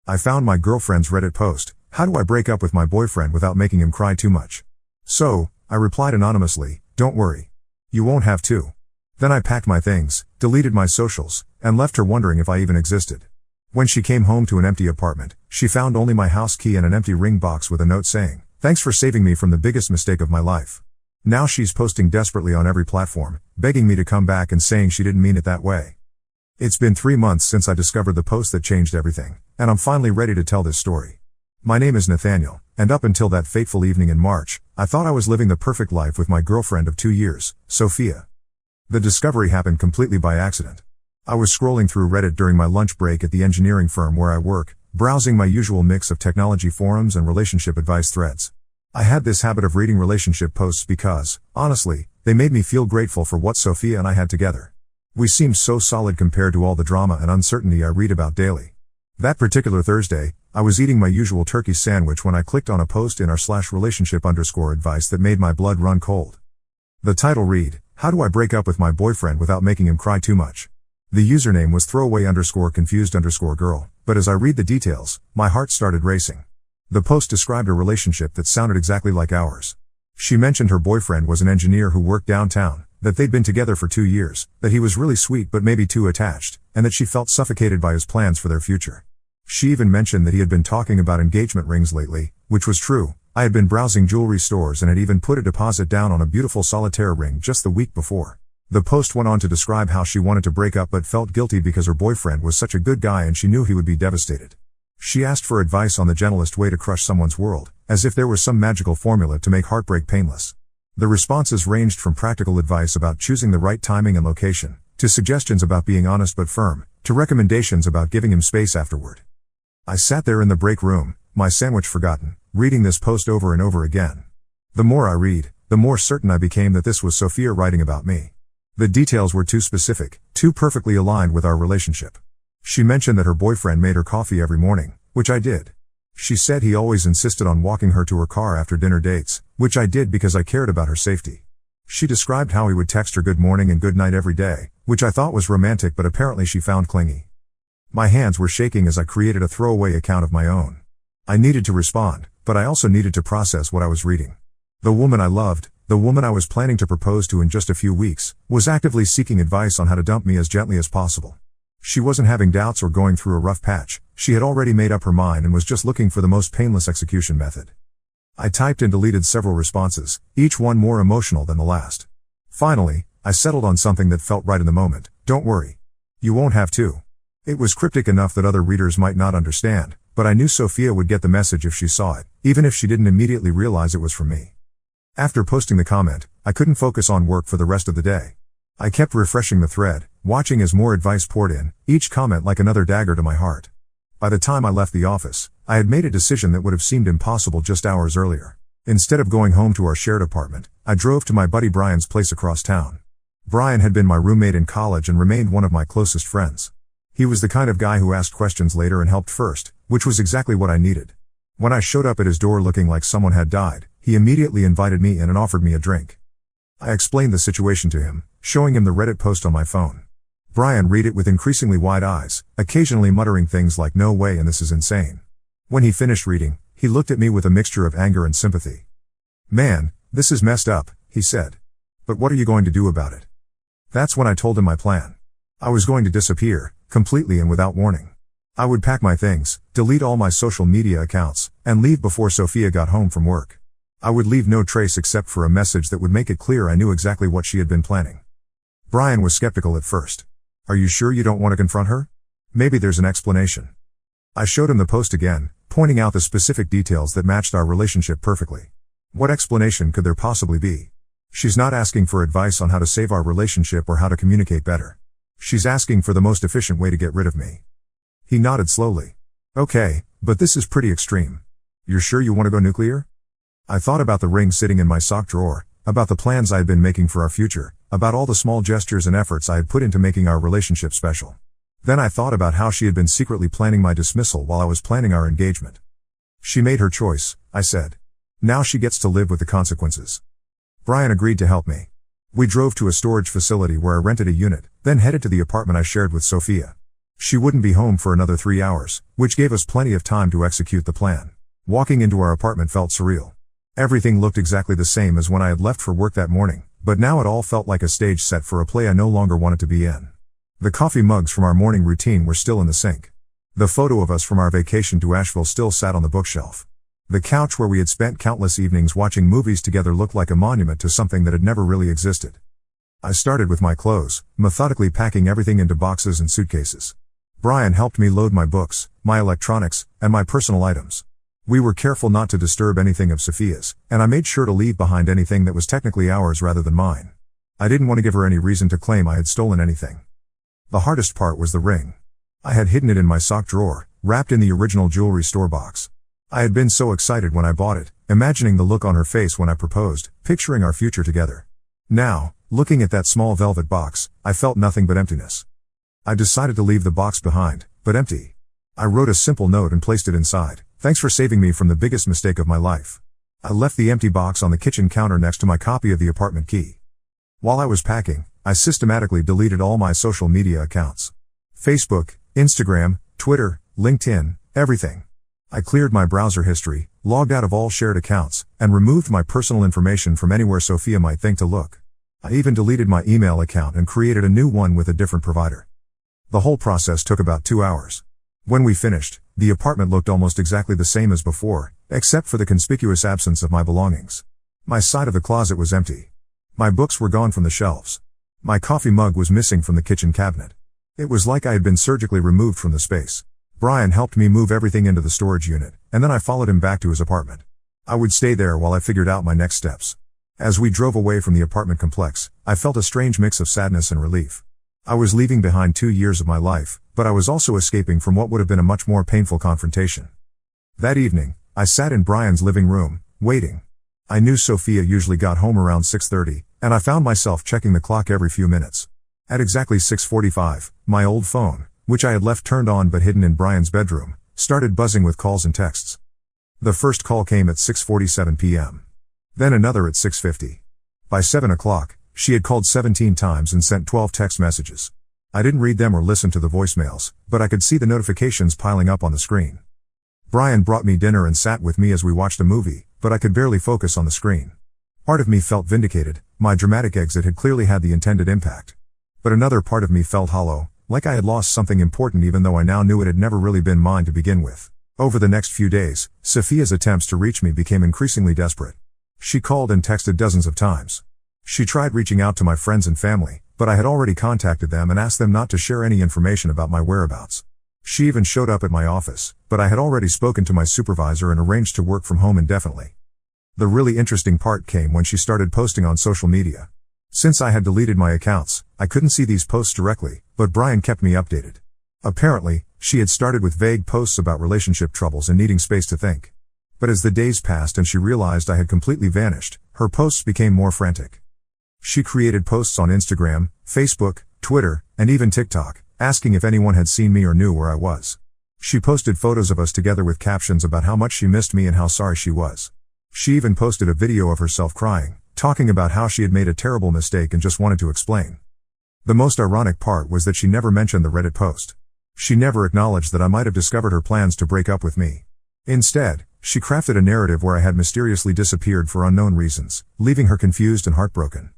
I found my girlfriend's Reddit post, "How do I break up with my boyfriend without making him cry too much?" So, I replied anonymously, "Don't worry. You won't have to." Then I packed my things, deleted my socials, and left her wondering if I even existed. When she came home to an empty apartment, she found only my house key and an empty ring box with a note saying, "Thanks for saving me from the biggest mistake of my life." Now she's posting desperately on every platform, begging me to come back and saying she didn't mean it that way. It's been 3 months since I discovered the post that changed everything, and I'm finally ready to tell this story. My name is Nathaniel, and up until that fateful evening in March, I thought I was living the perfect life with my girlfriend of 2 years, Sophia. The discovery happened completely by accident. I was scrolling through Reddit during my lunch break at the engineering firm where I work, browsing my usual mix of technology forums and relationship advice threads. I had this habit of reading relationship posts because, honestly, they made me feel grateful for what Sophia and I had together. We seemed so solid compared to all the drama and uncertainty I read about daily. That particular Thursday, I was eating my usual turkey sandwich when I clicked on a post in r/relationship_advice that made my blood run cold. The title read, "How do I break up with my boyfriend without making him cry too much?" The username was throwaway_confused_girl, but as I read the details, my heart started racing. The post described a relationship that sounded exactly like ours. She mentioned her boyfriend was an engineer who worked downtown, that they'd been together for 2 years, that he was really sweet but maybe too attached, and that she felt suffocated by his plans for their future. She even mentioned that he had been talking about engagement rings lately, which was true. I had been browsing jewelry stores and had even put a deposit down on a beautiful solitaire ring just the week before. The post went on to describe how she wanted to break up but felt guilty because her boyfriend was such a good guy and she knew he would be devastated. She asked for advice on the gentlest way to crush someone's world, as if there was some magical formula to make heartbreak painless. The responses ranged from practical advice about choosing the right timing and location, to suggestions about being honest but firm, to recommendations about giving him space afterward. I sat there in the break room, my sandwich forgotten, reading this post over and over again. The more I read, the more certain I became that this was Sophia writing about me. The details were too specific, too perfectly aligned with our relationship. She mentioned that her boyfriend made her coffee every morning, which I did. She said he always insisted on walking her to her car after dinner dates, which I did because I cared about her safety. She described how he would text her good morning and good night every day, which I thought was romantic but apparently she found clingy. My hands were shaking as I created a throwaway account of my own. I needed to respond, but I also needed to process what I was reading. The woman I loved, the woman I was planning to propose to in just a few weeks, was actively seeking advice on how to dump me as gently as possible. She wasn't having doubts or going through a rough patch, she had already made up her mind and was just looking for the most painless execution method. I typed and deleted several responses, each one more emotional than the last. Finally, I settled on something that felt right in the moment. "Don't worry. You won't have to." It was cryptic enough that other readers might not understand, but I knew Sophia would get the message if she saw it, even if she didn't immediately realize it was from me. After posting the comment, I couldn't focus on work for the rest of the day. I kept refreshing the thread, watching as more advice poured in, each comment like another dagger to my heart. By the time I left the office, I had made a decision that would have seemed impossible just hours earlier. Instead of going home to our shared apartment, I drove to my buddy Brian's place across town. Brian had been my roommate in college and remained one of my closest friends. He was the kind of guy who asked questions later and helped first, which was exactly what I needed. When I showed up at his door looking like someone had died, he immediately invited me in and offered me a drink. I explained the situation to him, showing him the Reddit post on my phone. Brian read it with increasingly wide eyes, occasionally muttering things like "no way" and "this is insane." When he finished reading, he looked at me with a mixture of anger and sympathy. "Man, this is messed up," he said. "But what are you going to do about it?" That's when I told him my plan. I was going to disappear, completely and without warning. I would pack my things, delete all my social media accounts, and leave before Sophia got home from work. I would leave no trace except for a message that would make it clear I knew exactly what she had been planning. Brian was skeptical at first. "Are you sure you don't want to confront her? Maybe there's an explanation." I showed him the post again, pointing out the specific details that matched our relationship perfectly. What explanation could there possibly be? She's not asking for advice on how to save our relationship or how to communicate better. She's asking for the most efficient way to get rid of me. He nodded slowly. "Okay, but this is pretty extreme. You're sure you want to go nuclear?" I thought about the ring sitting in my sock drawer, about the plans I had been making for our future, about all the small gestures and efforts I had put into making our relationship special. Then I thought about how she had been secretly planning my dismissal while I was planning our engagement. "She made her choice," I said. "Now she gets to live with the consequences." Brian agreed to help me. We drove to a storage facility where I rented a unit, then headed to the apartment I shared with Sophia. She wouldn't be home for another 3 hours, which gave us plenty of time to execute the plan. Walking into our apartment felt surreal. Everything looked exactly the same as when I had left for work that morning, but now it all felt like a stage set for a play I no longer wanted to be in. The coffee mugs from our morning routine were still in the sink. The photo of us from our vacation to Asheville still sat on the bookshelf. The couch where we had spent countless evenings watching movies together looked like a monument to something that had never really existed. I started with my clothes, methodically packing everything into boxes and suitcases. Brian helped me load my books, my electronics, and my personal items. We were careful not to disturb anything of Sophia's, and I made sure to leave behind anything that was technically ours rather than mine. I didn't want to give her any reason to claim I had stolen anything. The hardest part was the ring. I had hidden it in my sock drawer, wrapped in the original jewelry store box. I had been so excited when I bought it, imagining the look on her face when I proposed, picturing our future together. Now, looking at that small velvet box, I felt nothing but emptiness. I decided to leave the box behind, but empty. I wrote a simple note and placed it inside. Thanks for saving me from the biggest mistake of my life. I left the empty box on the kitchen counter next to my copy of the apartment key. While I was packing, I systematically deleted all my social media accounts. Facebook, Instagram, Twitter, LinkedIn, everything. I cleared my browser history, logged out of all shared accounts, and removed my personal information from anywhere Sophia might think to look. I even deleted my email account and created a new one with a different provider. The whole process took about 2 hours. When we finished, the apartment looked almost exactly the same as before, except for the conspicuous absence of my belongings. My side of the closet was empty. My books were gone from the shelves. My coffee mug was missing from the kitchen cabinet. It was like I had been surgically removed from the space. Brian helped me move everything into the storage unit, and then I followed him back to his apartment. I would stay there while I figured out my next steps. As we drove away from the apartment complex, I felt a strange mix of sadness and relief. I was leaving behind 2 years of my life, but I was also escaping from what would have been a much more painful confrontation. That evening, I sat in Brian's living room, waiting. I knew Sophia usually got home around 6:30, and I found myself checking the clock every few minutes. At exactly 6:45, my old phone, which I had left turned on but hidden in Brian's bedroom, started buzzing with calls and texts. The first call came at 6:47 p.m. Then another at 6:50. By 7 o'clock, she had called 17 times and sent 12 text messages. I didn't read them or listen to the voicemails, but I could see the notifications piling up on the screen. Brian brought me dinner and sat with me as we watched a movie, but I could barely focus on the screen. Part of me felt vindicated, my dramatic exit had clearly had the intended impact. But another part of me felt hollow, like I had lost something important even though I now knew it had never really been mine to begin with. Over the next few days, Sophia's attempts to reach me became increasingly desperate. She called and texted dozens of times. She tried reaching out to my friends and family, but I had already contacted them and asked them not to share any information about my whereabouts. She even showed up at my office, but I had already spoken to my supervisor and arranged to work from home indefinitely. The really interesting part came when she started posting on social media. Since I had deleted my accounts, I couldn't see these posts directly, but Brian kept me updated. Apparently, she had started with vague posts about relationship troubles and needing space to think. But as the days passed and she realized I had completely vanished, her posts became more frantic. She created posts on Instagram, Facebook, Twitter, and even TikTok, asking if anyone had seen me or knew where I was. She posted photos of us together with captions about how much she missed me and how sorry she was. She even posted a video of herself crying, talking about how she had made a terrible mistake and just wanted to explain. The most ironic part was that she never mentioned the Reddit post. She never acknowledged that I might have discovered her plans to break up with me. Instead, she crafted a narrative where I had mysteriously disappeared for unknown reasons, leaving her confused and heartbroken.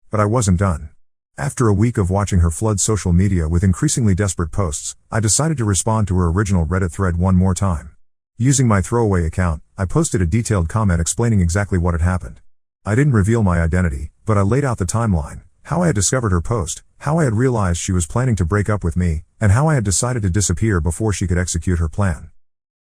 But I wasn't done. After a week of watching her flood social media with increasingly desperate posts, I decided to respond to her original Reddit thread one more time. Using my throwaway account, I posted a detailed comment explaining exactly what had happened. I didn't reveal my identity, but I laid out the timeline, how I had discovered her post, how I had realized she was planning to break up with me, and how I had decided to disappear before she could execute her plan.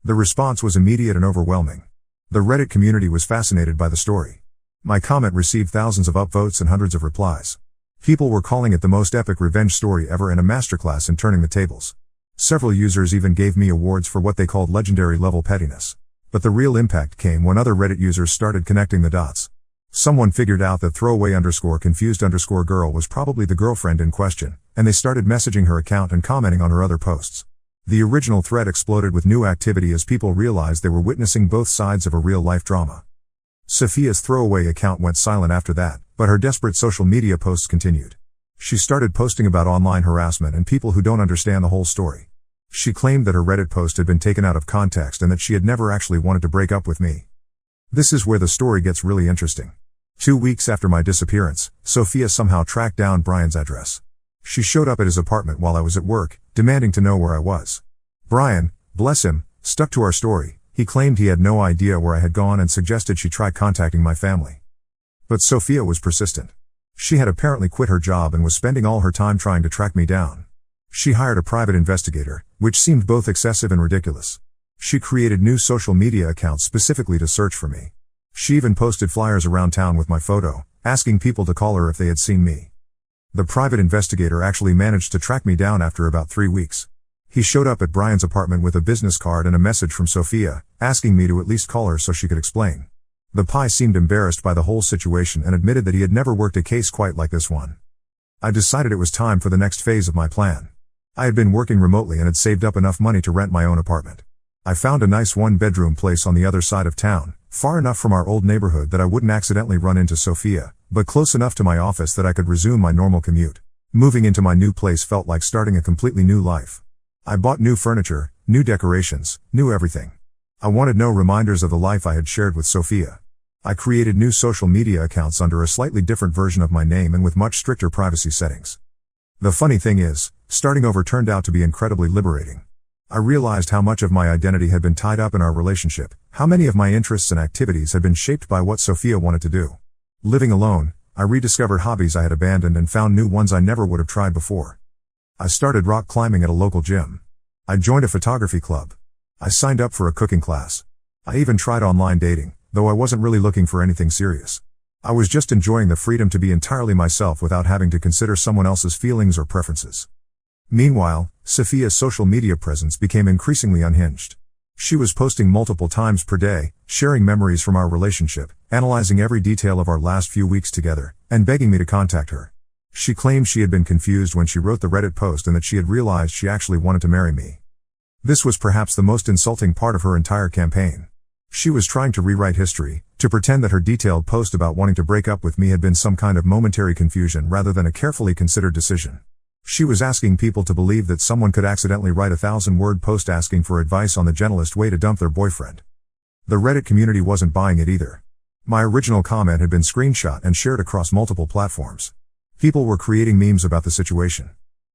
The response was immediate and overwhelming. The Reddit community was fascinated by the story. My comment received thousands of upvotes and hundreds of replies. People were calling it the most epic revenge story ever and a masterclass in turning the tables. Several users even gave me awards for what they called legendary level pettiness. But the real impact came when other Reddit users started connecting the dots. Someone figured out that throwaway_confused_girl was probably the girlfriend in question, and they started messaging her account and commenting on her other posts. The original thread exploded with new activity as people realized they were witnessing both sides of a real-life drama. Sophia's throwaway account went silent after that, but her desperate social media posts continued. She started posting about online harassment and people who don't understand the whole story. She claimed that her Reddit post had been taken out of context and that she had never actually wanted to break up with me. This is where the story gets really interesting. 2 weeks after my disappearance, Sophia somehow tracked down Brian's address. She showed up at his apartment while I was at work, demanding to know where I was. Brian, bless him, stuck to our story. He claimed he had no idea where I had gone and suggested she try contacting my family. But Sophia was persistent. She had apparently quit her job and was spending all her time trying to track me down. She hired a private investigator, which seemed both excessive and ridiculous. She created new social media accounts specifically to search for me. She even posted flyers around town with my photo, asking people to call her if they had seen me. The private investigator actually managed to track me down after about 3 weeks. He showed up at Brian's apartment with a business card and a message from Sophia, asking me to at least call her so she could explain. The Pi seemed embarrassed by the whole situation and admitted that he had never worked a case quite like this one. I decided it was time for the next phase of my plan. I had been working remotely and had saved up enough money to rent my own apartment. I found a nice one-bedroom place on the other side of town, far enough from our old neighborhood that I wouldn't accidentally run into Sophia, but close enough to my office that I could resume my normal commute. Moving into my new place felt like starting a completely new life. I bought new furniture, new decorations, new everything. I wanted no reminders of the life I had shared with Sophia. I created new social media accounts under a slightly different version of my name and with much stricter privacy settings. The funny thing is, starting over turned out to be incredibly liberating. I realized how much of my identity had been tied up in our relationship, how many of my interests and activities had been shaped by what Sophia wanted to do. Living alone, I rediscovered hobbies I had abandoned and found new ones I never would have tried before. I started rock climbing at a local gym. I joined a photography club. I signed up for a cooking class. I even tried online dating, though I wasn't really looking for anything serious. I was just enjoying the freedom to be entirely myself without having to consider someone else's feelings or preferences. Meanwhile, Sophia's social media presence became increasingly unhinged. She was posting multiple times per day, sharing memories from our relationship, analyzing every detail of our last few weeks together, and begging me to contact her. She claimed she had been confused when she wrote the Reddit post and that she had realized she actually wanted to marry me. This was perhaps the most insulting part of her entire campaign. She was trying to rewrite history, to pretend that her detailed post about wanting to break up with me had been some kind of momentary confusion rather than a carefully considered decision. She was asking people to believe that someone could accidentally write a 1,000-word post asking for advice on the gentlest way to dump their boyfriend. The Reddit community wasn't buying it either. My original comment had been screenshot and shared across multiple platforms. People were creating memes about the situation.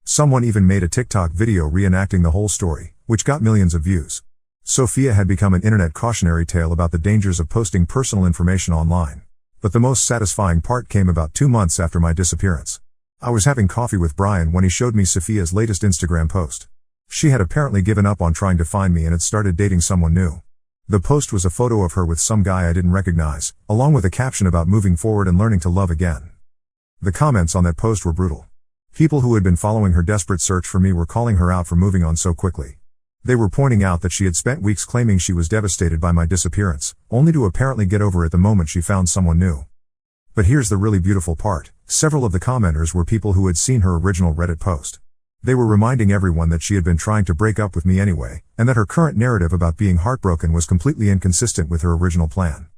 Someone even made a TikTok video reenacting the whole story, which got millions of views. Sophia had become an internet cautionary tale about the dangers of posting personal information online. But the most satisfying part came about 2 months after my disappearance. I was having coffee with Brian when he showed me Sophia's latest Instagram post. She had apparently given up on trying to find me and had started dating someone new. The post was a photo of her with some guy I didn't recognize, along with a caption about moving forward and learning to love again. The comments on that post were brutal. People who had been following her desperate search for me were calling her out for moving on so quickly. They were pointing out that she had spent weeks claiming she was devastated by my disappearance, only to apparently get over it the moment she found someone new. But here's the really beautiful part. Several of the commenters were people who had seen her original Reddit post. They were reminding everyone that she had been trying to break up with me anyway, and that her current narrative about being heartbroken was completely inconsistent with her original plan.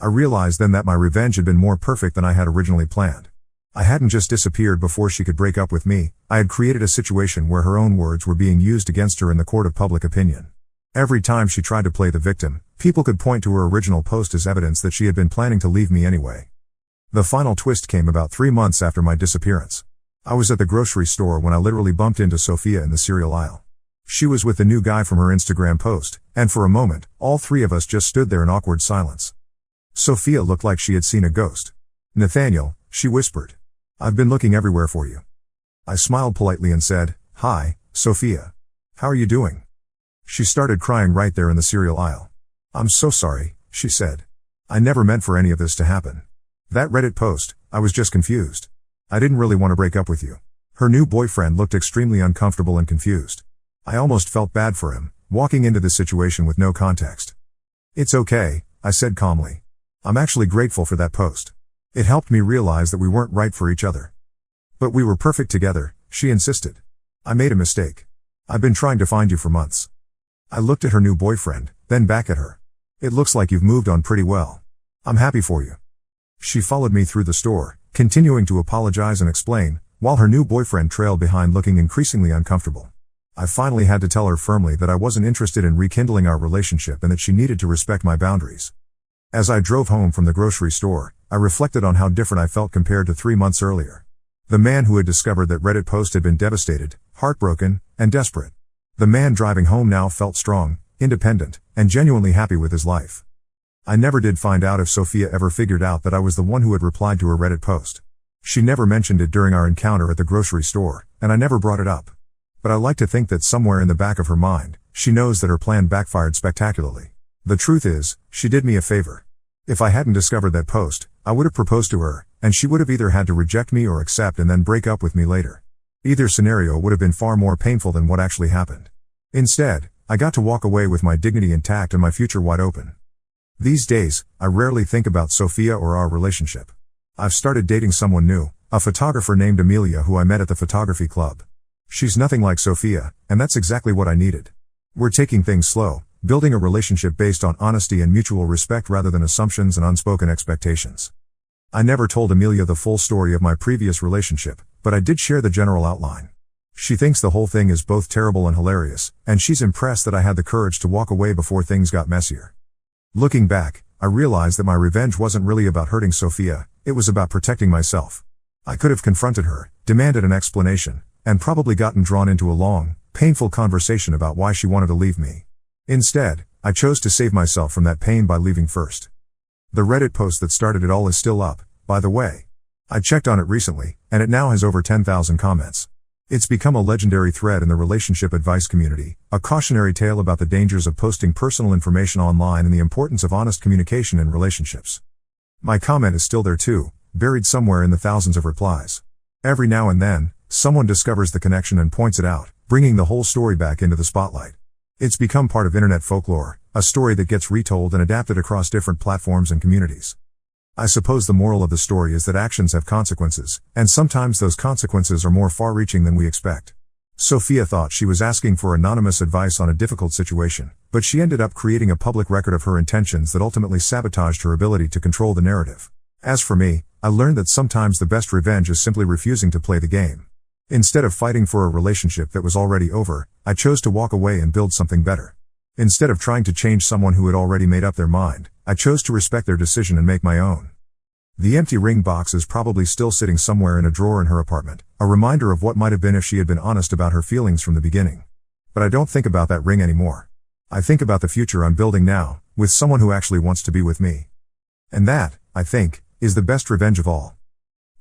I realized then that my revenge had been more perfect than I had originally planned. I hadn't just disappeared before she could break up with me, I had created a situation where her own words were being used against her in the court of public opinion. Every time she tried to play the victim, people could point to her original post as evidence that she had been planning to leave me anyway. The final twist came about 3 months after my disappearance. I was at the grocery store when I literally bumped into Sophia in the cereal aisle. She was with the new guy from her Instagram post, and for a moment, all three of us just stood there in awkward silence. Sophia looked like she had seen a ghost. "Nathaniel," she whispered. "I've been looking everywhere for you." I smiled politely and said, "Hi, Sophia. How are you doing?" She started crying right there in the cereal aisle. "I'm so sorry," she said. "I never meant for any of this to happen. That Reddit post, I was just confused. I didn't really want to break up with you." Her new boyfriend looked extremely uncomfortable and confused. I almost felt bad for him, walking into this situation with no context. "It's okay," I said calmly. "I'm actually grateful for that post. It helped me realize that we weren't right for each other." "But we were perfect together," she insisted. "I made a mistake. I've been trying to find you for months." I looked at her new boyfriend, then back at her. "It looks like you've moved on pretty well. I'm happy for you." She followed me through the store, continuing to apologize and explain, while her new boyfriend trailed behind looking increasingly uncomfortable. I finally had to tell her firmly that I wasn't interested in rekindling our relationship and that she needed to respect my boundaries. As I drove home from the grocery store, I reflected on how different I felt compared to 3 months earlier. The man who had discovered that Reddit post had been devastated, heartbroken, and desperate. The man driving home now felt strong, independent, and genuinely happy with his life. I never did find out if Sophia ever figured out that I was the one who had replied to her Reddit post. She never mentioned it during our encounter at the grocery store, and I never brought it up. But I like to think that somewhere in the back of her mind, she knows that her plan backfired spectacularly. The truth is, she did me a favor. If I hadn't discovered that post, I would have proposed to her, and she would have either had to reject me or accept and then break up with me later. Either scenario would have been far more painful than what actually happened. Instead, I got to walk away with my dignity intact and my future wide open. These days, I rarely think about Sophia or our relationship. I've started dating someone new, a photographer named Amelia who I met at the photography club. She's nothing like Sophia, and that's exactly what I needed. We're taking things slow, building a relationship based on honesty and mutual respect rather than assumptions and unspoken expectations. I never told Amelia the full story of my previous relationship, but I did share the general outline. She thinks the whole thing is both terrible and hilarious, and she's impressed that I had the courage to walk away before things got messier. Looking back, I realized that my revenge wasn't really about hurting Sophia, it was about protecting myself. I could have confronted her, demanded an explanation, and probably gotten drawn into a long, painful conversation about why she wanted to leave me. Instead, I chose to save myself from that pain by leaving first. The Reddit post that started it all is still up, by the way. I checked on it recently, and it now has over 10,000 comments. It's become a legendary thread in the relationship advice community, a cautionary tale about the dangers of posting personal information online and the importance of honest communication in relationships. My comment is still there too, buried somewhere in the thousands of replies. Every now and then, someone discovers the connection and points it out, bringing the whole story back into the spotlight. It's become part of internet folklore, a story that gets retold and adapted across different platforms and communities. I suppose the moral of the story is that actions have consequences, and sometimes those consequences are more far-reaching than we expect. Sophia thought she was asking for anonymous advice on a difficult situation, but she ended up creating a public record of her intentions that ultimately sabotaged her ability to control the narrative. As for me, I learned that sometimes the best revenge is simply refusing to play the game. Instead of fighting for a relationship that was already over, I chose to walk away and build something better. Instead of trying to change someone who had already made up their mind, I chose to respect their decision and make my own. The empty ring box is probably still sitting somewhere in a drawer in her apartment, a reminder of what might have been if she had been honest about her feelings from the beginning. But I don't think about that ring anymore. I think about the future I'm building now, with someone who actually wants to be with me. And that, I think, is the best revenge of all.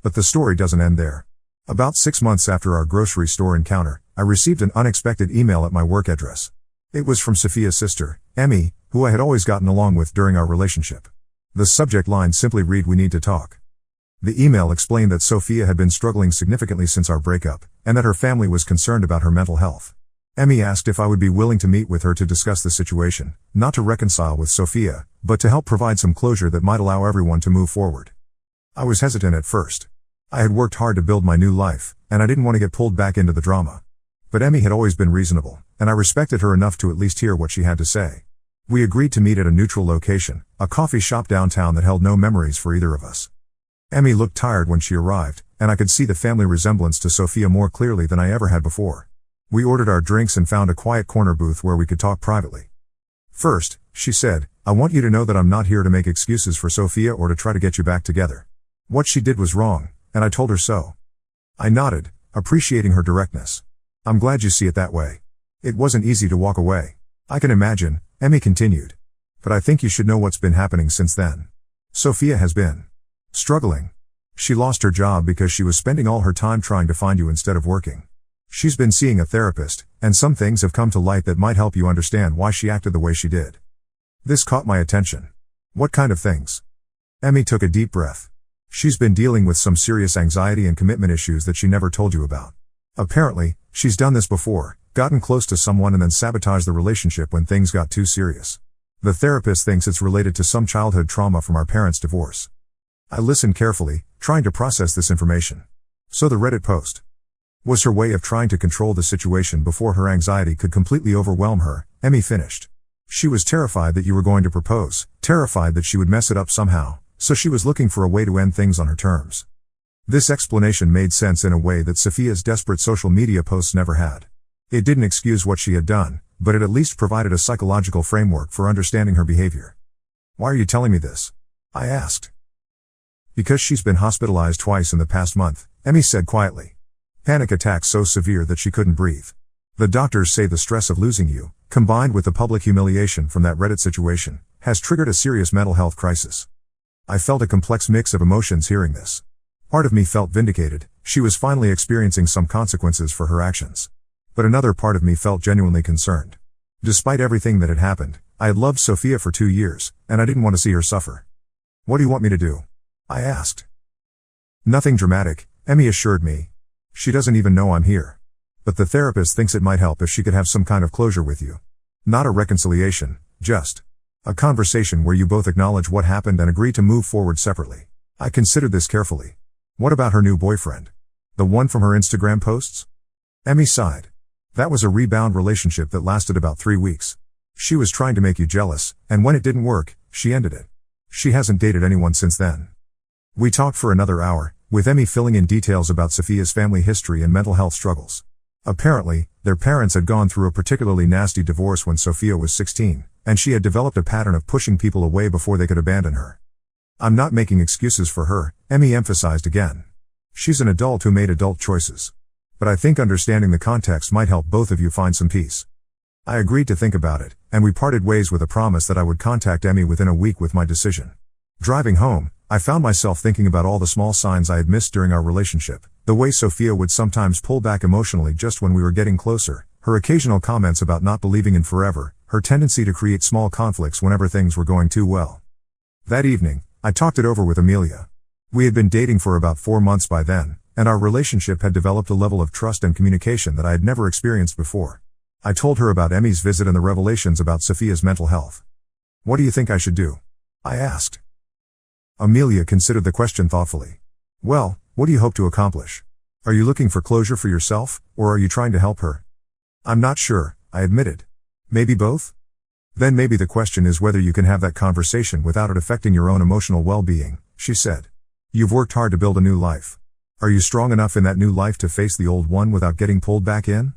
But the story doesn't end there. About 6 months after our grocery store encounter, I received an unexpected email at my work address. It was from Sophia's sister, Emmy, who I had always gotten along with during our relationship. The subject line simply read, "We need to talk." The email explained that Sophia had been struggling significantly since our breakup, and that her family was concerned about her mental health. Emmy asked if I would be willing to meet with her to discuss the situation, not to reconcile with Sophia, but to help provide some closure that might allow everyone to move forward. I was hesitant at first. I had worked hard to build my new life, and I didn't want to get pulled back into the drama. But Emmy had always been reasonable, and I respected her enough to at least hear what she had to say. We agreed to meet at a neutral location, a coffee shop downtown that held no memories for either of us. Emmy looked tired when she arrived, and I could see the family resemblance to Sophia more clearly than I ever had before. We ordered our drinks and found a quiet corner booth where we could talk privately. "First," she said, "I want you to know that I'm not here to make excuses for Sophia or to try to get you back together. What she did was wrong, and I told her so." I nodded, appreciating her directness. "I'm glad you see it that way. It wasn't easy to walk away. I can imagine," Emmy continued. "But I think you should know what's been happening since then. Sophia has been struggling. She lost her job because she was spending all her time trying to find you instead of working. She's been seeing a therapist, and some things have come to light that might help you understand why she acted the way she did." This caught my attention. "What kind of things?" Emmy took a deep breath. "She's been dealing with some serious anxiety and commitment issues that she never told you about. Apparently, she's done this before, gotten close to someone and then sabotaged the relationship when things got too serious. The therapist thinks it's related to some childhood trauma from our parents' divorce." I listened carefully, trying to process this information. "So the Reddit post was her way of trying to control the situation before her anxiety could completely overwhelm her," Emmy finished. "She was terrified that you were going to propose, terrified that she would mess it up somehow, so she was looking for a way to end things on her terms." This explanation made sense in a way that Sophia's desperate social media posts never had. It didn't excuse what she had done, but it at least provided a psychological framework for understanding her behavior. "Why are you telling me this?" I asked. "Because she's been hospitalized twice in the past month," Emmy said quietly. "Panic attacks so severe that she couldn't breathe. The doctors say the stress of losing you, combined with the public humiliation from that Reddit situation, has triggered a serious mental health crisis." I felt a complex mix of emotions hearing this. Part of me felt vindicated, she was finally experiencing some consequences for her actions. But another part of me felt genuinely concerned. Despite everything that had happened, I had loved Sophia for 2 years, and I didn't want to see her suffer. "What do you want me to do?" I asked. "Nothing dramatic," Emmy assured me. "She doesn't even know I'm here. But the therapist thinks it might help if she could have some kind of closure with you. Not a reconciliation, just a conversation where you both acknowledge what happened and agree to move forward separately." I considered this carefully. "What about her new boyfriend? The one from her Instagram posts?" Emmy sighed. "That was a rebound relationship that lasted about 3 weeks. She was trying to make you jealous, and when it didn't work, she ended it. She hasn't dated anyone since then." We talked for another hour, with Emmy filling in details about Sophia's family history and mental health struggles. Apparently, their parents had gone through a particularly nasty divorce when Sophia was 16, and she had developed a pattern of pushing people away before they could abandon her. "I'm not making excuses for her," Emmy emphasized again. "She's an adult who made adult choices. But I think understanding the context might help both of you find some peace." I agreed to think about it, and we parted ways with a promise that I would contact Emmy within a week with my decision. Driving home, I found myself thinking about all the small signs I had missed during our relationship, the way Sophia would sometimes pull back emotionally just when we were getting closer, her occasional comments about not believing in forever, her tendency to create small conflicts whenever things were going too well. That evening, I talked it over with Amelia. We had been dating for about 4 months by then, and our relationship had developed a level of trust and communication that I had never experienced before. I told her about Emmy's visit and the revelations about Sophia's mental health. "What do you think I should do?" I asked. Amelia considered the question thoughtfully. "Well, what do you hope to accomplish? Are you looking for closure for yourself, or are you trying to help her?" "I'm not sure," I admitted. "Maybe both?" "Then maybe the question is whether you can have that conversation without it affecting your own emotional well-being," she said. "You've worked hard to build a new life. Are you strong enough in that new life to face the old one without getting pulled back in?"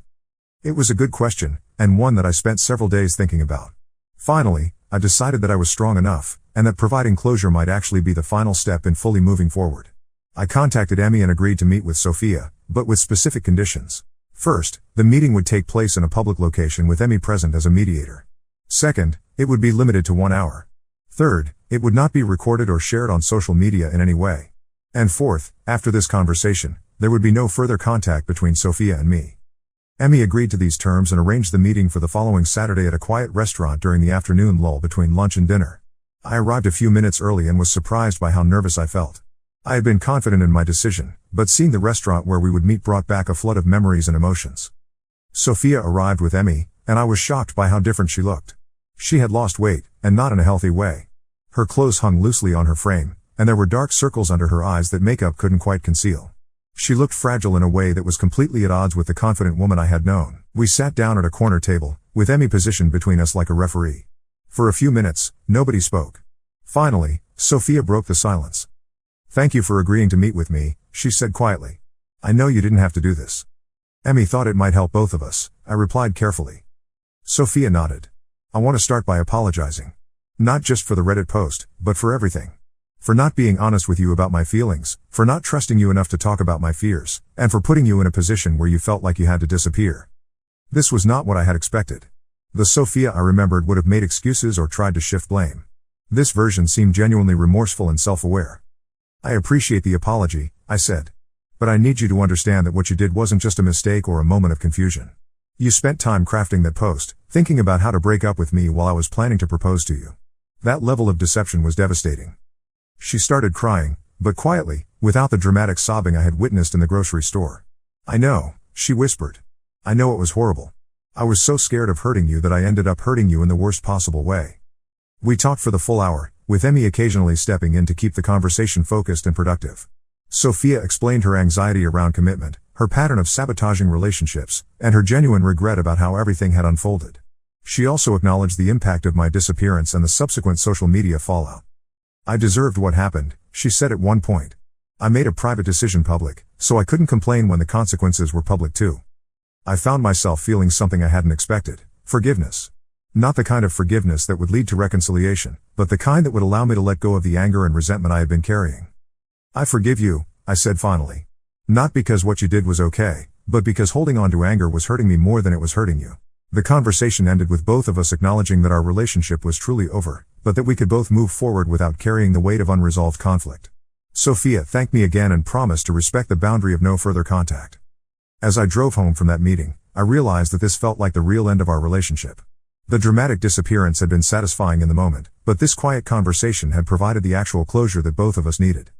It was a good question, and one that I spent several days thinking about. Finally, I decided that I was strong enough, and that providing closure might actually be the final step in fully moving forward. I contacted Emmy and agreed to meet with Sophia, but with specific conditions. First, the meeting would take place in a public location with Emmy present as a mediator. Second, it would be limited to 1 hour. Third, it would not be recorded or shared on social media in any way. And fourth, after this conversation, there would be no further contact between Sophia and me. Emmy agreed to these terms and arranged the meeting for the following Saturday at a quiet restaurant during the afternoon lull between lunch and dinner. I arrived a few minutes early and was surprised by how nervous I felt. I had been confident in my decision, but seeing the restaurant where we would meet brought back a flood of memories and emotions. Sophia arrived with Emmy, and I was shocked by how different she looked. She had lost weight, and not in a healthy way. Her clothes hung loosely on her frame, and there were dark circles under her eyes that makeup couldn't quite conceal. She looked fragile in a way that was completely at odds with the confident woman I had known. We sat down at a corner table, with Emmy positioned between us like a referee. For a few minutes, nobody spoke. Finally, Sophia broke the silence. "Thank you for agreeing to meet with me," she said quietly. "I know you didn't have to do this." Emmy thought it might help both of us, I replied carefully. Sophia nodded. "I want to start by apologizing. Not just for the Reddit post, but for everything. For not being honest with you about my feelings, for not trusting you enough to talk about my fears, and for putting you in a position where you felt like you had to disappear. This was not what I had expected. The Sophia I remembered would have made excuses or tried to shift blame. This version seemed genuinely remorseful and self-aware. "I appreciate the apology," I said. "But I need you to understand that what you did wasn't just a mistake or a moment of confusion. You spent time crafting that post, thinking about how to break up with me while I was planning to propose to you. That level of deception was devastating." She started crying, but quietly, without the dramatic sobbing I had witnessed in the grocery store. "I know," she whispered. "I know it was horrible. I was so scared of hurting you that I ended up hurting you in the worst possible way." We talked for the full hour, with Emmy occasionally stepping in to keep the conversation focused and productive. Sophia explained her anxiety around commitment, her pattern of sabotaging relationships, and her genuine regret about how everything had unfolded. She also acknowledged the impact of my disappearance and the subsequent social media fallout. "I deserved what happened," she said at one point. I made a private decision public, so I couldn't complain when the consequences were public too. I found myself feeling something I hadn't expected: forgiveness. Not the kind of forgiveness that would lead to reconciliation, but the kind that would allow me to let go of the anger and resentment I had been carrying. I forgive you, I said finally. Not because what you did was okay, but because holding on to anger was hurting me more than it was hurting you. The conversation ended with both of us acknowledging that our relationship was truly over, but that we could both move forward without carrying the weight of unresolved conflict. Sophia thanked me again and promised to respect the boundary of no further contact. As I drove home from that meeting, I realized that this felt like the real end of our relationship. The dramatic disappearance had been satisfying in the moment, but this quiet conversation had provided the actual closure that both of us needed.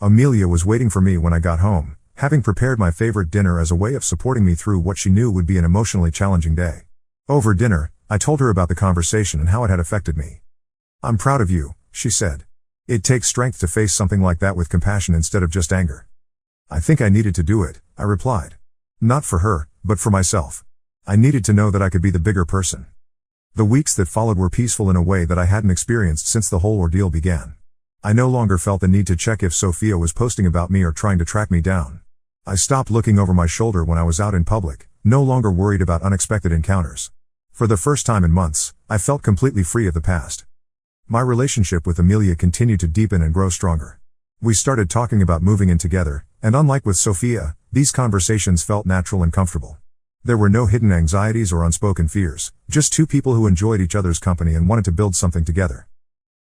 Amelia was waiting for me when I got home, having prepared my favorite dinner as a way of supporting me through what she knew would be an emotionally challenging day. Over dinner, I told her about the conversation and how it had affected me. "I'm proud of you," she said. "It takes strength to face something like that with compassion instead of just anger." "I think I needed to do it," I replied. Not for her, but for myself. I needed to know that I could be the bigger person. The weeks that followed were peaceful in a way that I hadn't experienced since the whole ordeal began. I no longer felt the need to check if Sophia was posting about me or trying to track me down. I stopped looking over my shoulder when I was out in public, no longer worried about unexpected encounters. For the first time in months, I felt completely free of the past. My relationship with Amelia continued to deepen and grow stronger. We started talking about moving in together, and unlike with Sophia, these conversations felt natural and comfortable. There were no hidden anxieties or unspoken fears, just two people who enjoyed each other's company and wanted to build something together.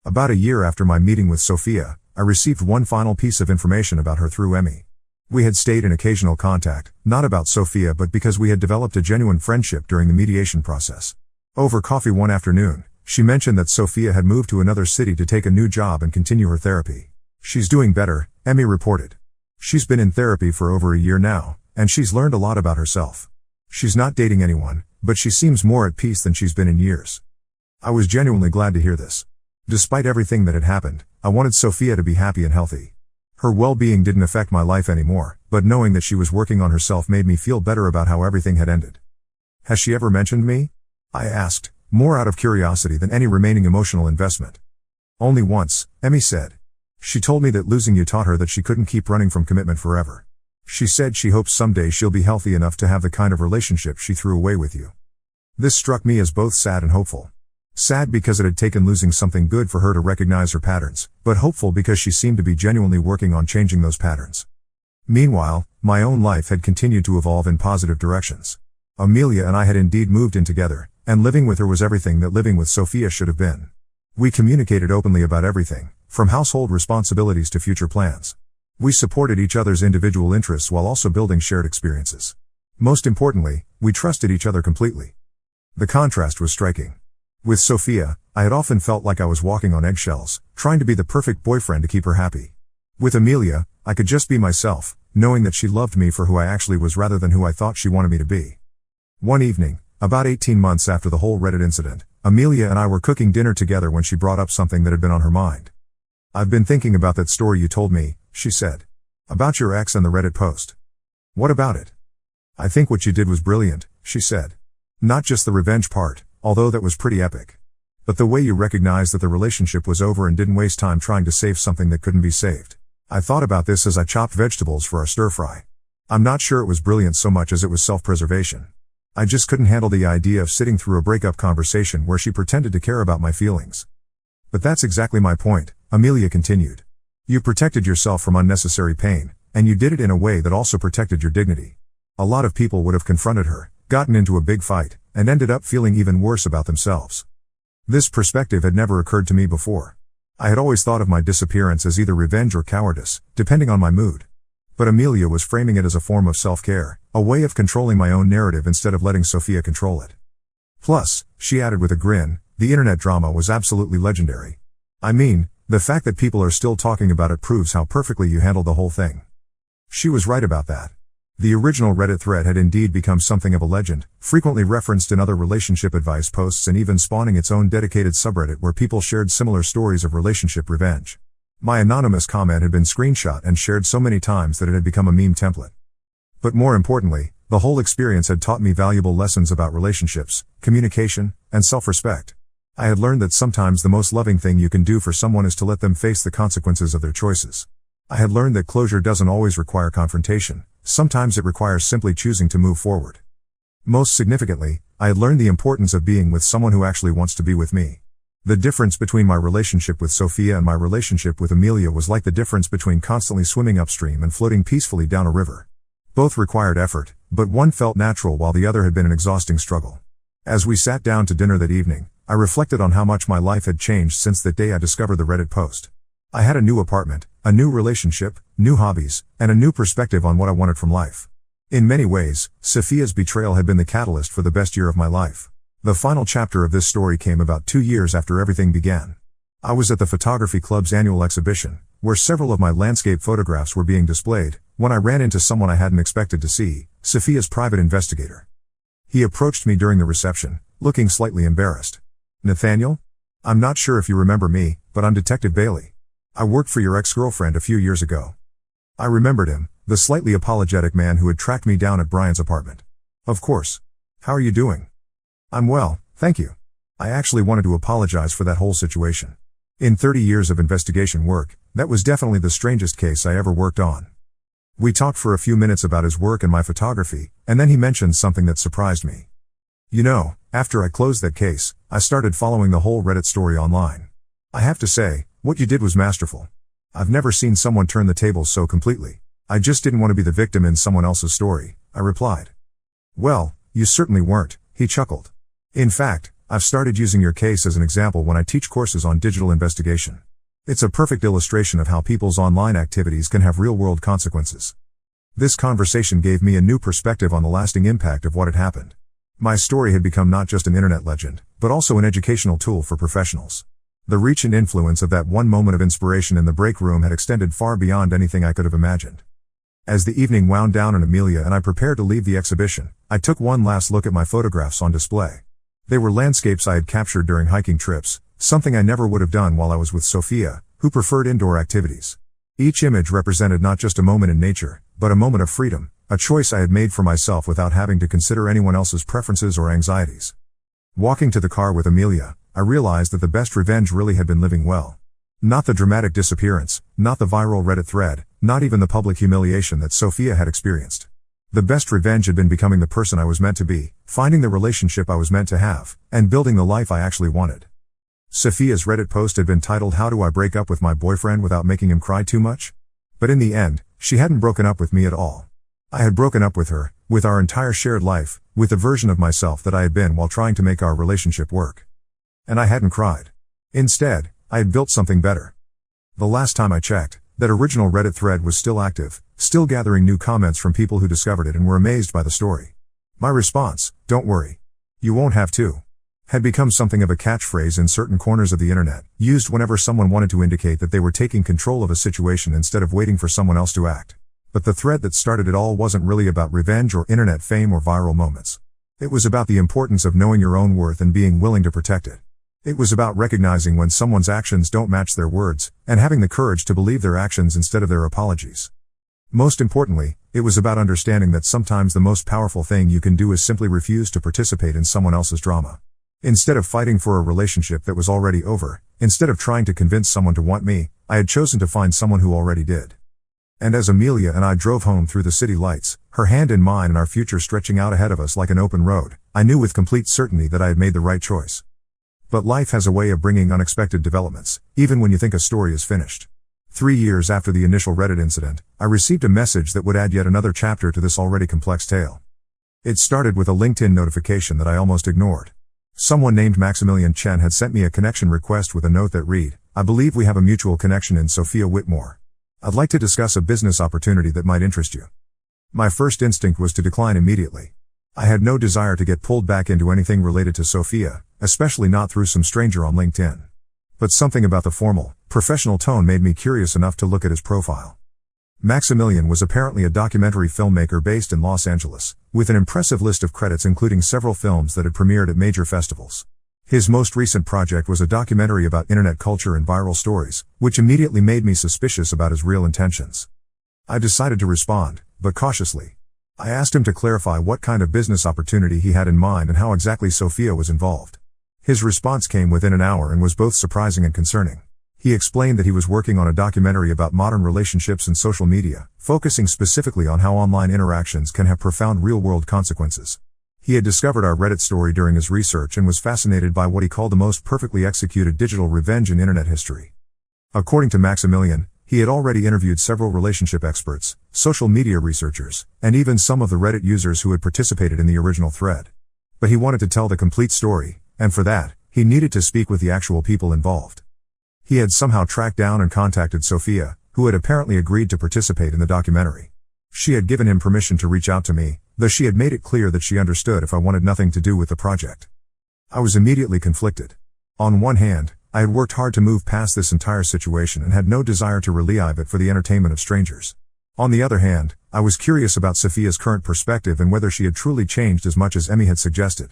About a year after my meeting with Sophia, I received one final piece of information about her through Emmy. We had stayed in occasional contact, not about Sophia but because we had developed a genuine friendship during the mediation process. Over coffee one afternoon, she mentioned that Sophia had moved to another city to take a new job and continue her therapy. "She's doing better," Emmy reported. "She's been in therapy for over a year now, and she's learned a lot about herself. She's not dating anyone, but she seems more at peace than she's been in years." I was genuinely glad to hear this. Despite everything that had happened, I wanted Sophia to be happy and healthy. Her well-being didn't affect my life anymore, but knowing that she was working on herself made me feel better about how everything had ended. "Has she ever mentioned me?" I asked, more out of curiosity than any remaining emotional investment. "Only once," Emmy said. "She told me that losing you taught her that she couldn't keep running from commitment forever. She said she hopes someday she'll be healthy enough to have the kind of relationship she threw away with you." This struck me as both sad and hopeful. Sad because it had taken losing something good for her to recognize her patterns, but hopeful because she seemed to be genuinely working on changing those patterns. Meanwhile, my own life had continued to evolve in positive directions. Amelia and I had indeed moved in together, and living with her was everything that living with Sophia should have been. We communicated openly about everything, from household responsibilities to future plans. We supported each other's individual interests while also building shared experiences. Most importantly, we trusted each other completely. The contrast was striking. With Sophia, I had often felt like I was walking on eggshells, trying to be the perfect boyfriend to keep her happy. With Amelia, I could just be myself, knowing that she loved me for who I actually was rather than who I thought she wanted me to be. One evening, about 18 months after the whole Reddit incident, Amelia and I were cooking dinner together when she brought up something that had been on her mind. "I've been thinking about that story you told me," she said. "About your ex and the Reddit post. What about it?" "I think what you did was brilliant," she said. "Not just the revenge part, although that was pretty epic. But the way you recognized that the relationship was over and didn't waste time trying to save something that couldn't be saved. I thought about this as I chopped vegetables for our stir-fry. I'm not sure it was brilliant so much as it was self-preservation. I just couldn't handle the idea of sitting through a breakup conversation where she pretended to care about my feelings." "But that's exactly my point," Amelia continued. "You protected yourself from unnecessary pain, and you did it in a way that also protected your dignity. A lot of people would have confronted her, gotten into a big fight, and ended up feeling even worse about themselves. This perspective had never occurred to me before. I had always thought of my disappearance as either revenge or cowardice, depending on my mood. But Amelia was framing it as a form of self-care, a way of controlling my own narrative instead of letting Sophia control it. Plus, she added with a grin, the internet drama was absolutely legendary. I mean, the fact that people are still talking about it proves how perfectly you handled the whole thing." She was right about that. The original Reddit thread had indeed become something of a legend, frequently referenced in other relationship advice posts and even spawning its own dedicated subreddit where people shared similar stories of relationship revenge. My anonymous comment had been screenshot and shared so many times that it had become a meme template. But more importantly, the whole experience had taught me valuable lessons about relationships, communication, and self-respect. I had learned that sometimes the most loving thing you can do for someone is to let them face the consequences of their choices. I had learned that closure doesn't always require confrontation, sometimes it requires simply choosing to move forward. Most significantly, I had learned the importance of being with someone who actually wants to be with me. The difference between my relationship with Sophia and my relationship with Amelia was like the difference between constantly swimming upstream and floating peacefully down a river. Both required effort, but one felt natural while the other had been an exhausting struggle. As we sat down to dinner that evening, I reflected on how much my life had changed since that day I discovered the Reddit post. I had a new apartment, a new relationship, new hobbies, and a new perspective on what I wanted from life. In many ways, Sophia's betrayal had been the catalyst for the best year of my life. The final chapter of this story came about 2 years after everything began. I was at the photography club's annual exhibition, where several of my landscape photographs were being displayed, when I ran into someone I hadn't expected to see, Sophia's private investigator. He approached me during the reception, looking slightly embarrassed. "Nathaniel? I'm not sure if you remember me, but I'm Detective Bailey. I worked for your ex-girlfriend a few years ago." I remembered him, the slightly apologetic man who had tracked me down at Brian's apartment. "Of course. How are you doing?" "I'm well, thank you. I actually wanted to apologize for that whole situation. In 30 years of investigation work, that was definitely the strangest case I ever worked on." We talked for a few minutes about his work and my photography, and then he mentioned something that surprised me. "You know, after I closed that case, I started following the whole Reddit story online. I have to say, what you did was masterful. I've never seen someone turn the tables so completely. I just didn't want to be the victim in someone else's story," I replied. "Well, you certainly weren't," he chuckled. "In fact, I've started using your case as an example when I teach courses on digital investigation. It's a perfect illustration of how people's online activities can have real-world consequences." This conversation gave me a new perspective on the lasting impact of what had happened. My story had become not just an internet legend, but also an educational tool for professionals. The reach and influence of that one moment of inspiration in the break room had extended far beyond anything I could have imagined. As the evening wound down and Amelia and I prepared to leave the exhibition, I took one last look at my photographs on display. They were landscapes I had captured during hiking trips, something I never would have done while I was with Sophia, who preferred indoor activities. Each image represented not just a moment in nature, but a moment of freedom, a choice I had made for myself without having to consider anyone else's preferences or anxieties. Walking to the car with Amelia, I realized that the best revenge really had been living well. Not the dramatic disappearance, not the viral Reddit thread, not even the public humiliation that Sophia had experienced. The best revenge had been becoming the person I was meant to be, finding the relationship I was meant to have, and building the life I actually wanted. Sophia's Reddit post had been titled "How Do I Break Up with My Boyfriend Without Making Him Cry Too Much?" But in the end, she hadn't broken up with me at all. I had broken up with her, with our entire shared life, with the version of myself that I had been while trying to make our relationship work. And I hadn't cried. Instead, I had built something better. The last time I checked, that original Reddit thread was still active, still gathering new comments from people who discovered it and were amazed by the story. My response, "Don't worry. You won't have to," had become something of a catchphrase in certain corners of the internet, used whenever someone wanted to indicate that they were taking control of a situation instead of waiting for someone else to act. But the thread that started it all wasn't really about revenge or internet fame or viral moments. It was about the importance of knowing your own worth and being willing to protect it. It was about recognizing when someone's actions don't match their words, and having the courage to believe their actions instead of their apologies. Most importantly, it was about understanding that sometimes the most powerful thing you can do is simply refuse to participate in someone else's drama. Instead of fighting for a relationship that was already over, instead of trying to convince someone to want me, I had chosen to find someone who already did. And as Amelia and I drove home through the city lights, her hand in mine and our future stretching out ahead of us like an open road, I knew with complete certainty that I had made the right choice. But life has a way of bringing unexpected developments, even when you think a story is finished. 3 years after the initial Reddit incident, I received a message that would add yet another chapter to this already complex tale. It started with a LinkedIn notification that I almost ignored. Someone named Maximilian Chen had sent me a connection request with a note that read, "I believe we have a mutual connection in Sophia Whitmore. I'd like to discuss a business opportunity that might interest you." My first instinct was to decline immediately. I had no desire to get pulled back into anything related to Sophia, especially not through some stranger on LinkedIn. But something about the formal, professional tone made me curious enough to look at his profile. Maximilian was apparently a documentary filmmaker based in Los Angeles, with an impressive list of credits including several films that had premiered at major festivals. His most recent project was a documentary about internet culture and viral stories, which immediately made me suspicious about his real intentions. I decided to respond, but cautiously. I asked him to clarify what kind of business opportunity he had in mind and how exactly Sophia was involved. His response came within an hour and was both surprising and concerning. He explained that he was working on a documentary about modern relationships and social media, focusing specifically on how online interactions can have profound real-world consequences. He had discovered our Reddit story during his research and was fascinated by what he called the most perfectly executed digital revenge in internet history. According to Maximilian, he had already interviewed several relationship experts, social media researchers, and even some of the Reddit users who had participated in the original thread. But he wanted to tell the complete story, and for that, he needed to speak with the actual people involved. He had somehow tracked down and contacted Sophia, who had apparently agreed to participate in the documentary. She had given him permission to reach out to me, though she had made it clear that she understood if I wanted nothing to do with the project. I was immediately conflicted. On one hand, I had worked hard to move past this entire situation and had no desire to relive it for the entertainment of strangers. On the other hand, I was curious about Sophia's current perspective and whether she had truly changed as much as Emmy had suggested.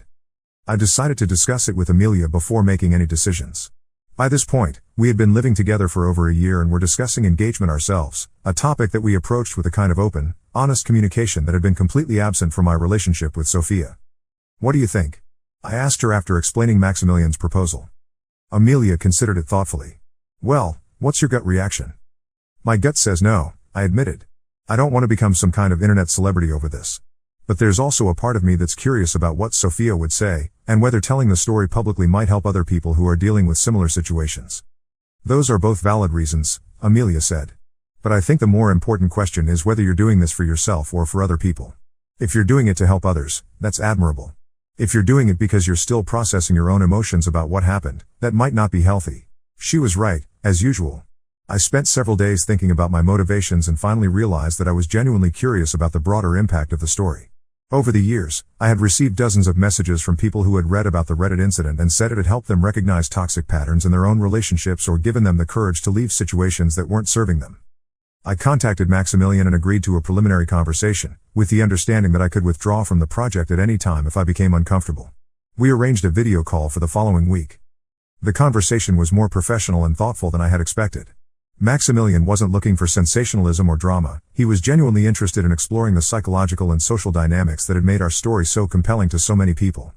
I decided to discuss it with Amelia before making any decisions. By this point, we had been living together for over a year and were discussing engagement ourselves, a topic that we approached with a kind of open, honest communication that had been completely absent from my relationship with Sophia. "What do you think?" I asked her after explaining Maximilian's proposal. Amelia considered it thoughtfully. "Well, what's your gut reaction?" "My gut says no," I admitted. "I don't want to become some kind of internet celebrity over this. But there's also a part of me that's curious about what Sophia would say, and whether telling the story publicly might help other people who are dealing with similar situations." "Those are both valid reasons," Amelia said. "But I think the more important question is whether you're doing this for yourself or for other people. If you're doing it to help others, that's admirable. If you're doing it because you're still processing your own emotions about what happened, that might not be healthy." She was right, as usual. I spent several days thinking about my motivations and finally realized that I was genuinely curious about the broader impact of the story. Over the years, I had received dozens of messages from people who had read about the Reddit incident and said it had helped them recognize toxic patterns in their own relationships or given them the courage to leave situations that weren't serving them. I contacted Maximilian and agreed to a preliminary conversation, with the understanding that I could withdraw from the project at any time if I became uncomfortable. We arranged a video call for the following week. The conversation was more professional and thoughtful than I had expected. Maximilian wasn't looking for sensationalism or drama, he was genuinely interested in exploring the psychological and social dynamics that had made our story so compelling to so many people.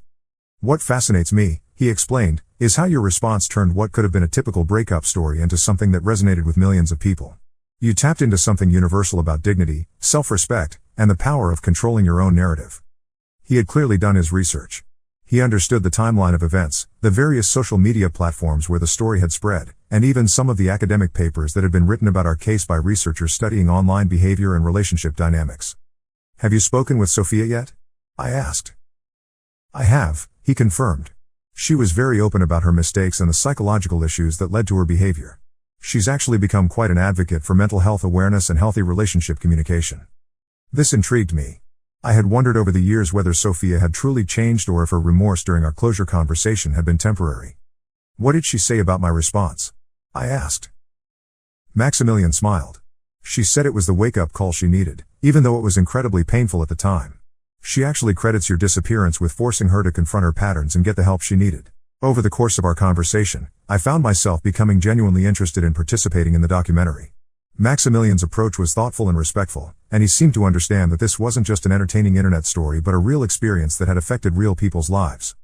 "What fascinates me," he explained, "is how your response turned what could have been a typical breakup story into something that resonated with millions of people. You tapped into something universal about dignity, self-respect, and the power of controlling your own narrative." He had clearly done his research. He understood the timeline of events, the various social media platforms where the story had spread, and even some of the academic papers that had been written about our case by researchers studying online behavior and relationship dynamics. "Have you spoken with Sophia yet?" I asked. "I have," he confirmed. "She was very open about her mistakes and the psychological issues that led to her behavior. She's actually become quite an advocate for mental health awareness and healthy relationship communication." This intrigued me. I had wondered over the years whether Sophia had truly changed or if her remorse during our closure conversation had been temporary. "What did she say about my response?" I asked. Maximilian smiled. "She said it was the wake-up call she needed, even though it was incredibly painful at the time. She actually credits your disappearance with forcing her to confront her patterns and get the help she needed." Over the course of our conversation, I found myself becoming genuinely interested in participating in the documentary. Maximilian's approach was thoughtful and respectful, and he seemed to understand that this wasn't just an entertaining internet story but a real experience that had affected real people's lives.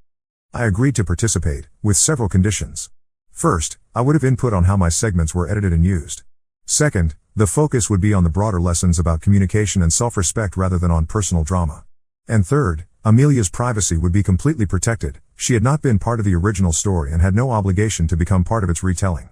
I agreed to participate, with several conditions. First, I would have input on how my segments were edited and used. Second, the focus would be on the broader lessons about communication and self-respect rather than on personal drama. And third, Amelia's privacy would be completely protected. She had not been part of the original story and had no obligation to become part of its retelling.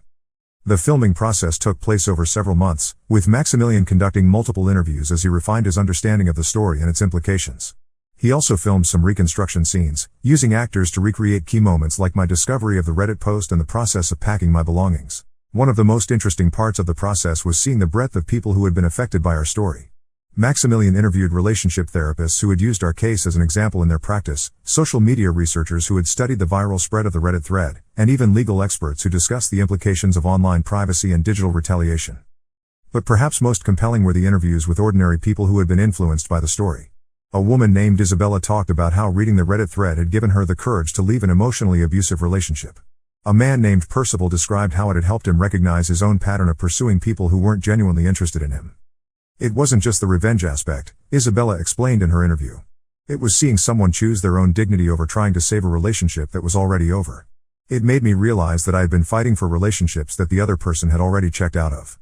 The filming process took place over several months, with Maximilian conducting multiple interviews as he refined his understanding of the story and its implications. He also filmed some reconstruction scenes, using actors to recreate key moments like my discovery of the Reddit post and the process of packing my belongings. One of the most interesting parts of the process was seeing the breadth of people who had been affected by our story. Maximilian interviewed relationship therapists who had used our case as an example in their practice, social media researchers who had studied the viral spread of the Reddit thread, and even legal experts who discussed the implications of online privacy and digital retaliation. But perhaps most compelling were the interviews with ordinary people who had been influenced by the story. A woman named Isabella talked about how reading the Reddit thread had given her the courage to leave an emotionally abusive relationship. A man named Percival described how it had helped him recognize his own pattern of pursuing people who weren't genuinely interested in him. It wasn't just the revenge aspect, Isabella explained in her interview. It was seeing someone choose their own dignity over trying to save a relationship that was already over. It made me realize that I had been fighting for relationships that the other person had already checked out of.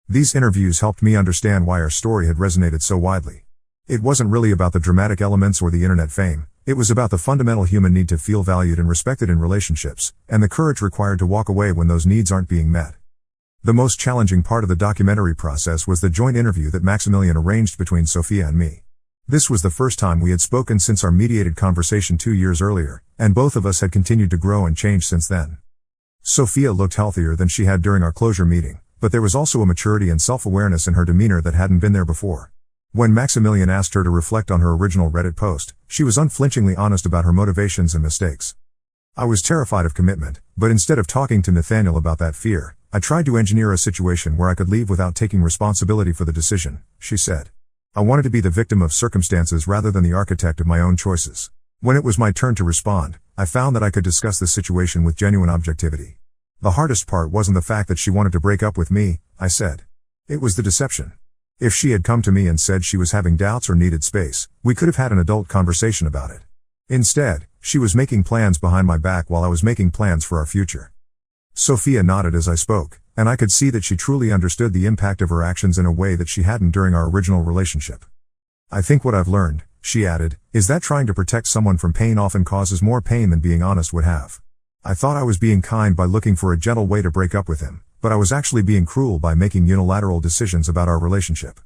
These interviews helped me understand why our story had resonated so widely. It wasn't really about the dramatic elements or the internet fame, it was about the fundamental human need to feel valued and respected in relationships, and the courage required to walk away when those needs aren't being met. The most challenging part of the documentary process was the joint interview that Maximilian arranged between Sophia and me. This was the first time we had spoken since our mediated conversation 2 years earlier, and both of us had continued to grow and change since then. Sophia looked healthier than she had during our closure meeting, but there was also a maturity and self-awareness in her demeanor that hadn't been there before. When Maximilian asked her to reflect on her original Reddit post, she was unflinchingly honest about her motivations and mistakes. I was terrified of commitment, but instead of talking to Nathaniel about that fear, I tried to engineer a situation where I could leave without taking responsibility for the decision, she said. I wanted to be the victim of circumstances rather than the architect of my own choices. When it was my turn to respond, I found that I could discuss the situation with genuine objectivity. The hardest part wasn't the fact that she wanted to break up with me, I said. It was the deception. If she had come to me and said she was having doubts or needed space, we could have had an adult conversation about it. Instead, she was making plans behind my back while I was making plans for our future. Sophia nodded as I spoke, and I could see that she truly understood the impact of her actions in a way that she hadn't during our original relationship. I think what I've learned, she added, is that trying to protect someone from pain often causes more pain than being honest would have. I thought I was being kind by looking for a gentle way to break up with him, but I was actually being cruel by making unilateral decisions about our relationship.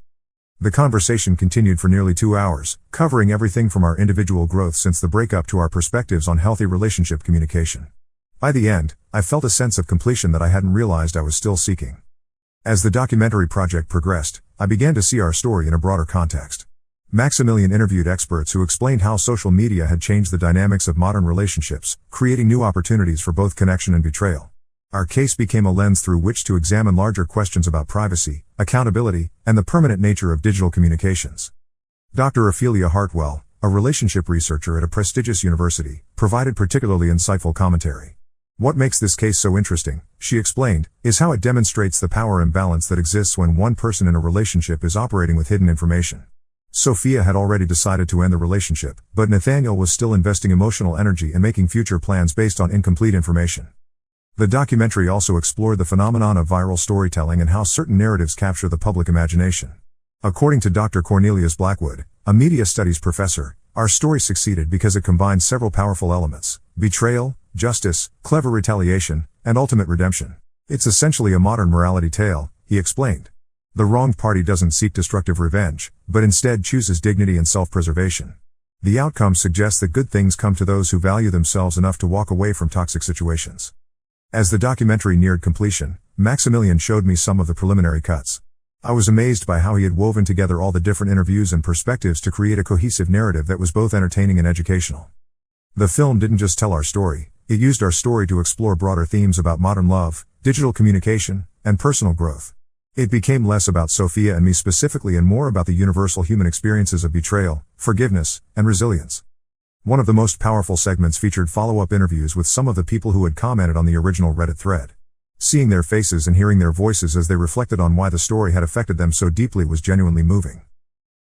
The conversation continued for nearly 2 hours, covering everything from our individual growth since the breakup to our perspectives on healthy relationship communication. By the end, I felt a sense of completion that I hadn't realized I was still seeking. As the documentary project progressed, I began to see our story in a broader context. Maximilian interviewed experts who explained how social media had changed the dynamics of modern relationships, creating new opportunities for both connection and betrayal. Our case became a lens through which to examine larger questions about privacy, accountability, and the permanent nature of digital communications. Dr. Ophelia Hartwell, a relationship researcher at a prestigious university, provided particularly insightful commentary. What makes this case so interesting, she explained, is how it demonstrates the power imbalance that exists when one person in a relationship is operating with hidden information. Sophia had already decided to end the relationship, but Nathaniel was still investing emotional energy and making future plans based on incomplete information. The documentary also explored the phenomenon of viral storytelling and how certain narratives capture the public imagination. According to Dr. Cornelius Blackwood, a media studies professor, our story succeeded because it combined several powerful elements: betrayal, justice, clever retaliation, and ultimate redemption. It's essentially a modern morality tale, he explained. The wronged party doesn't seek destructive revenge, but instead chooses dignity and self-preservation. The outcome suggests that good things come to those who value themselves enough to walk away from toxic situations. As the documentary neared completion, Maximilian showed me some of the preliminary cuts. I was amazed by how he had woven together all the different interviews and perspectives to create a cohesive narrative that was both entertaining and educational. The film didn't just tell our story, it used our story to explore broader themes about modern love, digital communication, and personal growth. It became less about Sophia and me specifically and more about the universal human experiences of betrayal, forgiveness, and resilience. One of the most powerful segments featured follow-up interviews with some of the people who had commented on the original Reddit thread. Seeing their faces and hearing their voices as they reflected on why the story had affected them so deeply was genuinely moving.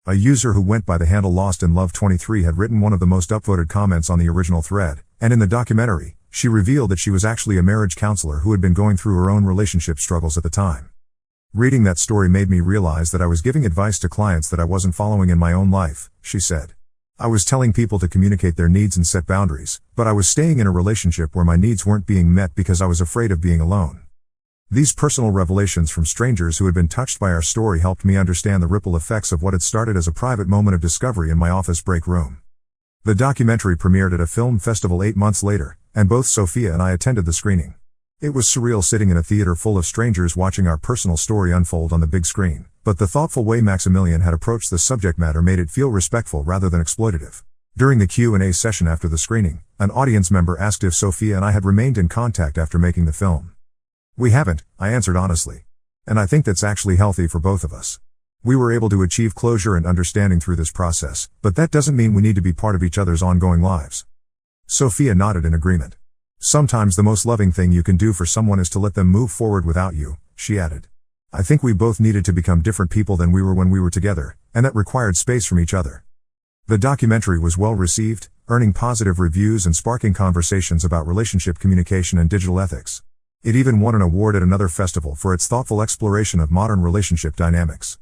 A user who went by the handle Lost in Love 23 had written one of the most upvoted comments on the original thread, and in the documentary, she revealed that she was actually a marriage counselor who had been going through her own relationship struggles at the time. Reading that story made me realize that I was giving advice to clients that I wasn't following in my own life, she said. I was telling people to communicate their needs and set boundaries, but I was staying in a relationship where my needs weren't being met because I was afraid of being alone. These personal revelations from strangers who had been touched by our story helped me understand the ripple effects of what had started as a private moment of discovery in my office break room. The documentary premiered at a film festival 8 months later, and both Sophia and I attended the screening. It was surreal sitting in a theater full of strangers watching our personal story unfold on the big screen, but the thoughtful way Maximilian had approached the subject matter made it feel respectful rather than exploitative. During the Q&A session after the screening, an audience member asked if Sophia and I had remained in contact after making the film. We haven't, I answered honestly. And I think that's actually healthy for both of us. We were able to achieve closure and understanding through this process, but that doesn't mean we need to be part of each other's ongoing lives. Sophia nodded in agreement. Sometimes the most loving thing you can do for someone is to let them move forward without you, she added. I think we both needed to become different people than we were when we were together, and that required space from each other. The documentary was well received, earning positive reviews and sparking conversations about relationship communication and digital ethics. It even won an award at another festival for its thoughtful exploration of modern relationship dynamics.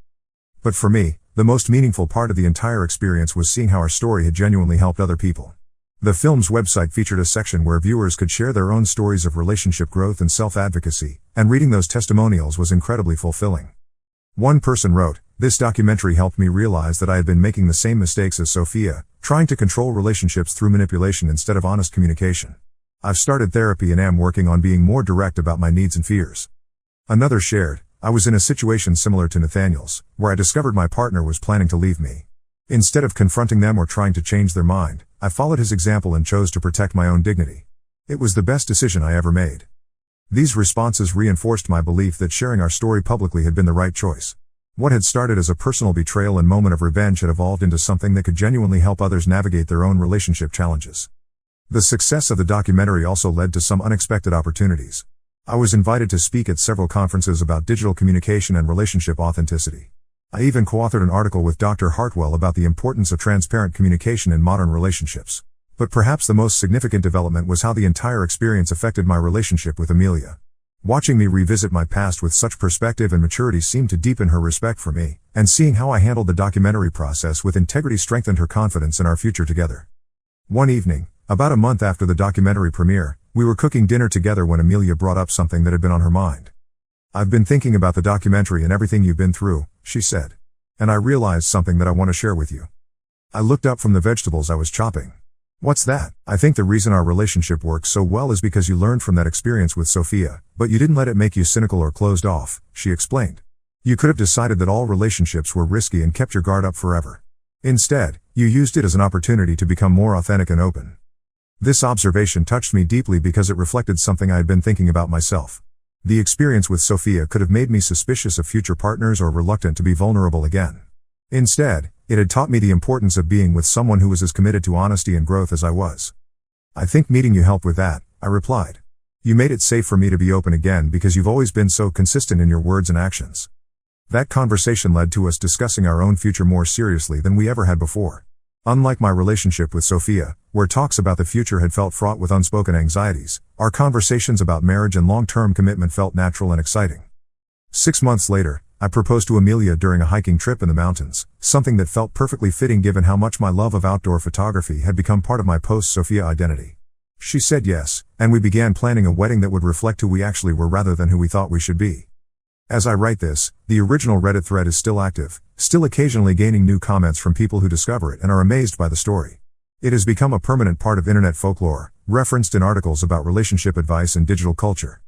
But for me, the most meaningful part of the entire experience was seeing how our story had genuinely helped other people. The film's website featured a section where viewers could share their own stories of relationship growth and self-advocacy, and reading those testimonials was incredibly fulfilling. One person wrote, "This documentary helped me realize that I had been making the same mistakes as Sophia, trying to control relationships through manipulation instead of honest communication. I've started therapy and am working on being more direct about my needs and fears." Another shared, "I was in a situation similar to Nathaniel's, where I discovered my partner was planning to leave me. Instead of confronting them or trying to change their mind, I followed his example and chose to protect my own dignity. It was the best decision I ever made." These responses reinforced my belief that sharing our story publicly had been the right choice. What had started as a personal betrayal and moment of revenge had evolved into something that could genuinely help others navigate their own relationship challenges. The success of the documentary also led to some unexpected opportunities. I was invited to speak at several conferences about digital communication and relationship authenticity. I even co-authored an article with Dr. Hartwell about the importance of transparent communication in modern relationships. But perhaps the most significant development was how the entire experience affected my relationship with Amelia. Watching me revisit my past with such perspective and maturity seemed to deepen her respect for me, and seeing how I handled the documentary process with integrity strengthened her confidence in our future together. One evening, about a month after the documentary premiere, we were cooking dinner together when Amelia brought up something that had been on her mind. "I've been thinking about the documentary and everything you've been through," she said. "And I realized something that I want to share with you." I looked up from the vegetables I was chopping. "What's that?" "I think the reason our relationship works so well is because you learned from that experience with Sophia, but you didn't let it make you cynical or closed off," she explained. "You could have decided that all relationships were risky and kept your guard up forever. Instead, you used it as an opportunity to become more authentic and open." This observation touched me deeply because it reflected something I had been thinking about myself. The experience with Sophia could have made me suspicious of future partners or reluctant to be vulnerable again. Instead, it had taught me the importance of being with someone who was as committed to honesty and growth as I was. "I think meeting you helped with that," I replied. "You made it safe for me to be open again because you've always been so consistent in your words and actions." That conversation led to us discussing our own future more seriously than we ever had before. Unlike my relationship with Sophia, where talks about the future had felt fraught with unspoken anxieties, our conversations about marriage and long-term commitment felt natural and exciting. 6 months later, I proposed to Amelia during a hiking trip in the mountains, something that felt perfectly fitting given how much my love of outdoor photography had become part of my post-Sophia identity. She said yes, and we began planning a wedding that would reflect who we actually were rather than who we thought we should be. As I write this, the original Reddit thread is still active, still occasionally gaining new comments from people who discover it and are amazed by the story. It has become a permanent part of internet folklore, referenced in articles about relationship advice and digital culture.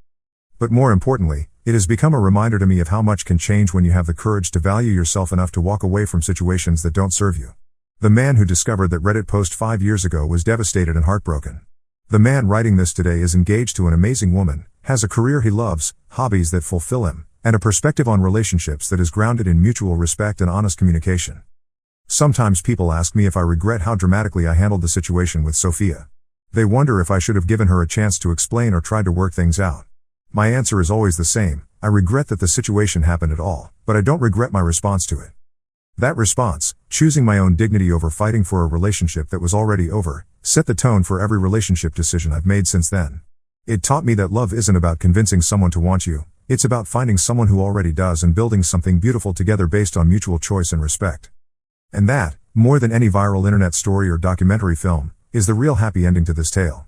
But more importantly, it has become a reminder to me of how much can change when you have the courage to value yourself enough to walk away from situations that don't serve you. The man who discovered that Reddit post 5 years ago was devastated and heartbroken. The man writing this today is engaged to an amazing woman, has a career he loves, hobbies that fulfill him, and a perspective on relationships that is grounded in mutual respect and honest communication. Sometimes people ask me if I regret how dramatically I handled the situation with Sophia. They wonder if I should have given her a chance to explain or tried to work things out. My answer is always the same: I regret that the situation happened at all, but I don't regret my response to it. That response, choosing my own dignity over fighting for a relationship that was already over, set the tone for every relationship decision I've made since then. It taught me that love isn't about convincing someone to want you, it's about finding someone who already does and building something beautiful together based on mutual choice and respect. And that, more than any viral internet story or documentary film, is the real happy ending to this tale.